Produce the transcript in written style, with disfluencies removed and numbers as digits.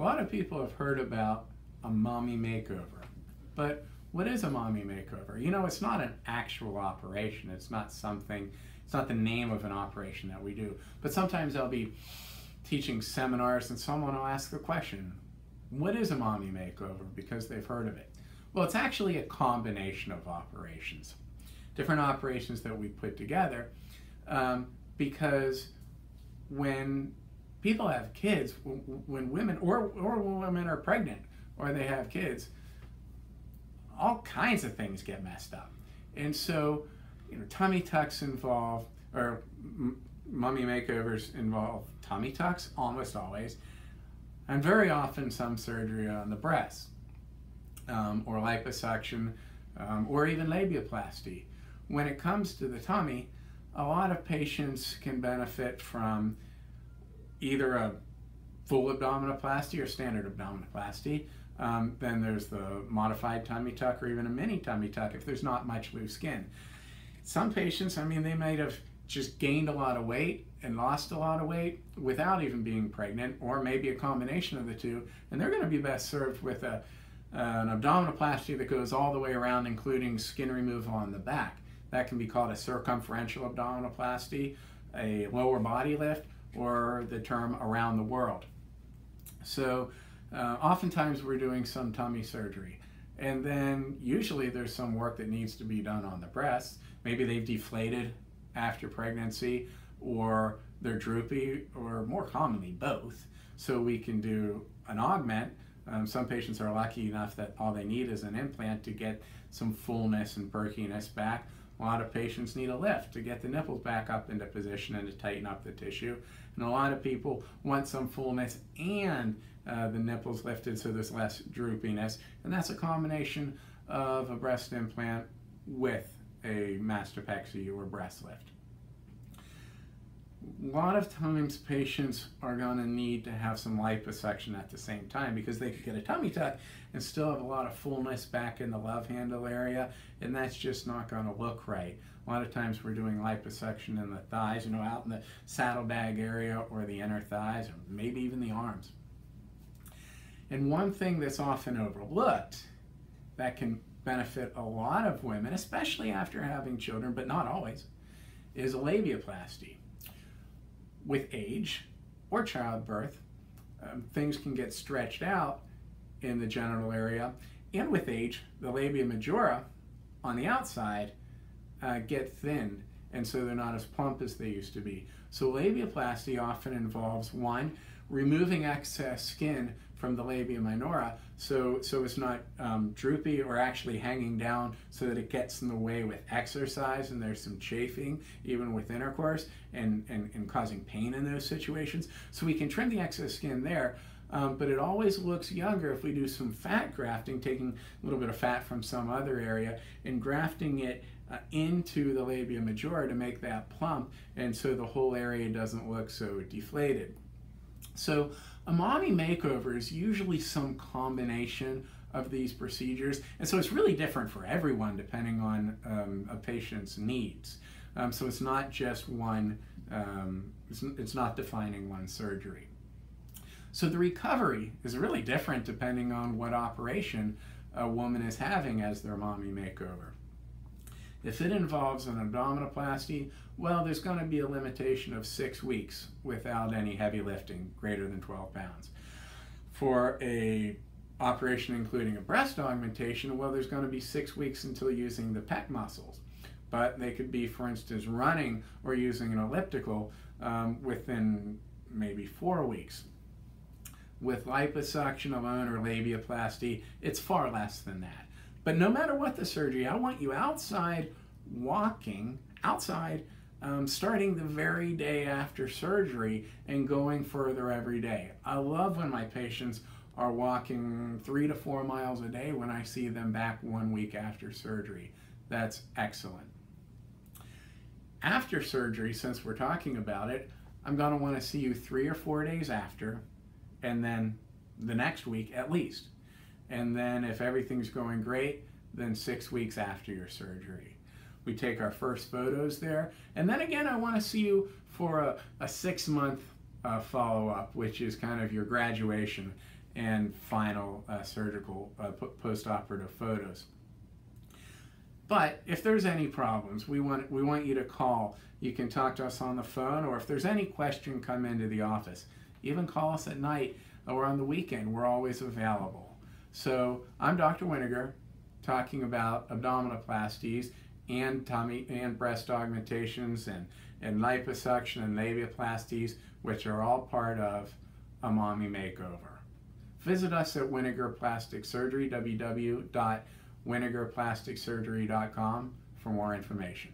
A lot of people have heard about a mommy makeover, but what is a mommy makeover? You know, it's not an actual operation. It's not the name of an operation that we do. But sometimes I'll be teaching seminars and someone will ask the question, what is a mommy makeover? Because they've heard of it. Well, it's actually a combination of operations. Different operations that we put together because when people have kids, when women or women are pregnant or they have kids, all kinds of things get messed up. And so, you know, tummy tucks involve, or mommy makeovers involve tummy tucks almost always, and very often some surgery on the breast, or liposuction, or even labiaplasty. When it comes to the tummy, a lot of patients can benefit from either a full abdominoplasty or standard abdominoplasty. Then there's the modified tummy tuck or even a mini tummy tuck if there's not much loose skin. Some patients, I mean, they might have just gained a lot of weight and lost a lot of weight without even being pregnant, or maybe a combination of the two, and they're going to be best served with an abdominoplasty that goes all the way around, including skin removal on the back. That can be called a circumferential abdominoplasty, a lower body lift, or the term around the world. So oftentimes we're doing some tummy surgery, and then usually there's some work that needs to be done on the breasts. Maybe they've deflated after pregnancy, or they're droopy, or more commonly both. So we can do an augment. Some patients are lucky enough that all they need is an implant to get some fullness and perkiness back. A lot of patients need a lift to get the nipples back up into position and to tighten up the tissue. And a lot of people want some fullness and the nipples lifted so there's less droopiness. And that's a combination of a breast implant with a mastopexy or breast lift. A lot of times patients are going to need to have some liposuction at the same time, because they could get a tummy tuck and still have a lot of fullness back in the love handle area, and that's just not going to look right. A lot of times we're doing liposuction in the thighs, you know, out in the saddlebag area or the inner thighs, or maybe even the arms. And one thing that's often overlooked that can benefit a lot of women, especially after having children, but not always, is a labiaplasty. With age or childbirth, things can get stretched out in the genital area, and with age, the labia majora on the outside get thin, and so they're not as plump as they used to be. So labiaplasty often involves, one, removing excess skin from the labia minora so it's not droopy or actually hanging down, so that it gets in the way with exercise and there's some chafing even with intercourse and causing pain in those situations. So we can trim the excess skin there, but it always looks younger if we do some fat grafting, taking a little bit of fat from some other area and grafting it into the labia majora to make that plump, and so the whole area doesn't look so deflated. So a mommy makeover is usually some combination of these procedures, and so it's really different for everyone depending on a patient's needs. So it's not just one, it's not defining one surgery. So the recovery is really different depending on what operation a woman is having as their mommy makeover. If it involves an abdominoplasty, well, there's going to be a limitation of 6 weeks without any heavy lifting greater than 12 pounds. For a operation including a breast augmentation, well, there's going to be 6 weeks until using the pec muscles. But they could be, for instance, running or using an elliptical within maybe 4 weeks. With liposuction alone or labiaplasty, it's far less than that. But no matter what the surgery, I want you outside walking, starting the very day after surgery and going further every day. I love when my patients are walking 3 to 4 miles a day when I see them back 1 week after surgery. That's excellent. After surgery, since we're talking about it, I'm going to want to see you 3 or 4 days after, and then the next week at least. And then if everything's going great, then 6 weeks after your surgery. We take our first photos there, and then again I want to see you for a 6-month follow-up, which is kind of your graduation. and final surgical post-operative photos. But if there's any problems, we want you to call. You can talk to us on the phone, or if there's any question, come into the office. Even call us at night or on the weekend. We're always available. So I'm Dr. Weniger, talking about abdominoplasties and tummy and breast augmentations and liposuction and labiaplasties, which are all part of a mommy makeover. Visit us at Weniger Plastic Surgery, www.wenigerplasticsurgery.com, for more information.